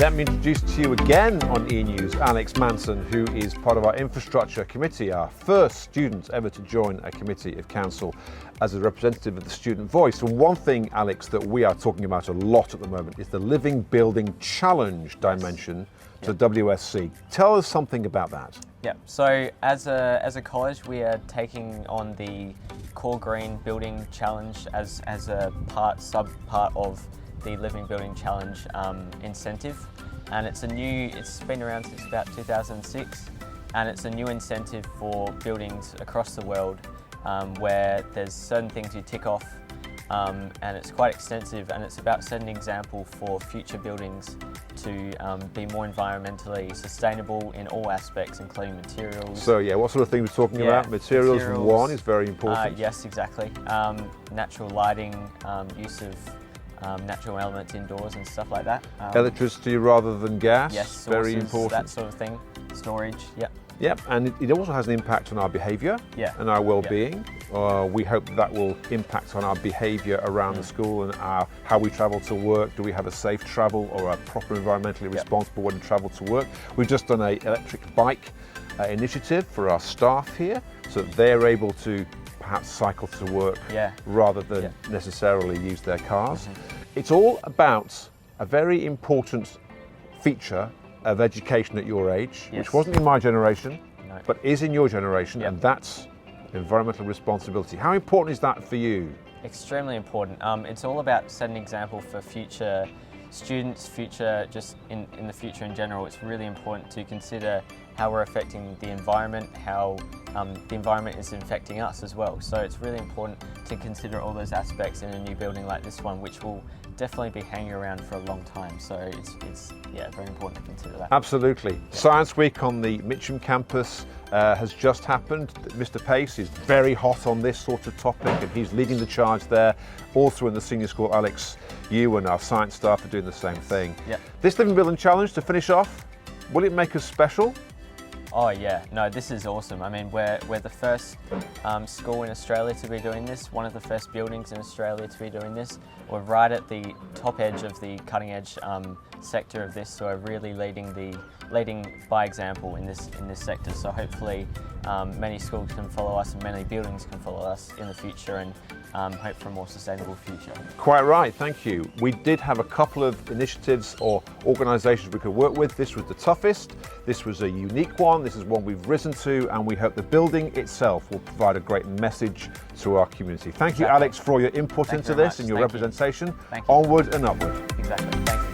let me introduce to you again on E-News Alex Manton, who is part of our infrastructure committee, our first student ever to join a committee of council as a representative of the student voice. And one thing, Alex, that we are talking about a lot at the moment is the Living Building Challenge dimension to WSC. Tell us something about that. Yeah, so as a college, we are taking on the Core Green Building Challenge as a sub-part of the Living Building Challenge incentive. And it's been around since about 2006, and it's a new incentive for buildings across the world where there's certain things you tick off, and it's quite extensive, and it's about setting an example for future buildings to be more environmentally sustainable in all aspects, including materials. So yeah, what sort of things we're talking about? Materials, one is very important. Yes, exactly. Natural lighting, use of natural elements indoors and stuff like that. Electricity rather than gas, yes, very sources, important. that sort of thing. Storage, yep. Yep, and it also has an impact on our behaviour and our well-being. We hope that will impact on our behaviour around the school and how we travel to work. Do we have a safe travel or a proper environmentally responsible way to travel to work? We've just done an electric bike initiative for our staff here, so that they're able to perhaps cycle to work rather than necessarily use their cars. It's all about a very important feature of education at your age, which wasn't in my generation, but is in your generation, and that's environmental responsibility. How important is that for you? Extremely important. It's all about setting an example for future students, just in the future in general. It's really important to consider how we're affecting the environment, how the environment is affecting us as well. So it's really important to consider all those aspects in a new building like this one, which will definitely be hanging around for a long time. So it's very important to consider that. Absolutely. Science Week on the Mitcham campus has just happened. Mr. Pace is very hot on this sort of topic, and he's leading the charge there. Also in the senior school, Alex, you and our science staff are doing the same thing. This Living Building Challenge, to finish off, will it make us special? Oh yeah, no, this is awesome. I mean, we're the first school in Australia to be doing this, one of the first buildings in Australia to be doing this. We're right at the top edge of the cutting edge sector of this, so we're really leading by example in this sector. So hopefully many schools can follow us and many buildings can follow us in the future, and hope for a more sustainable future. Quite right, thank you. We did have a couple of initiatives or organisations we could work with. This was the toughest. This was a unique one. This is one we've risen to, and we hope the building itself will provide a great message to our community. Thank you, Alex, for all your input into this and your representation. Thank you. Onward and upward. Exactly. Thank you.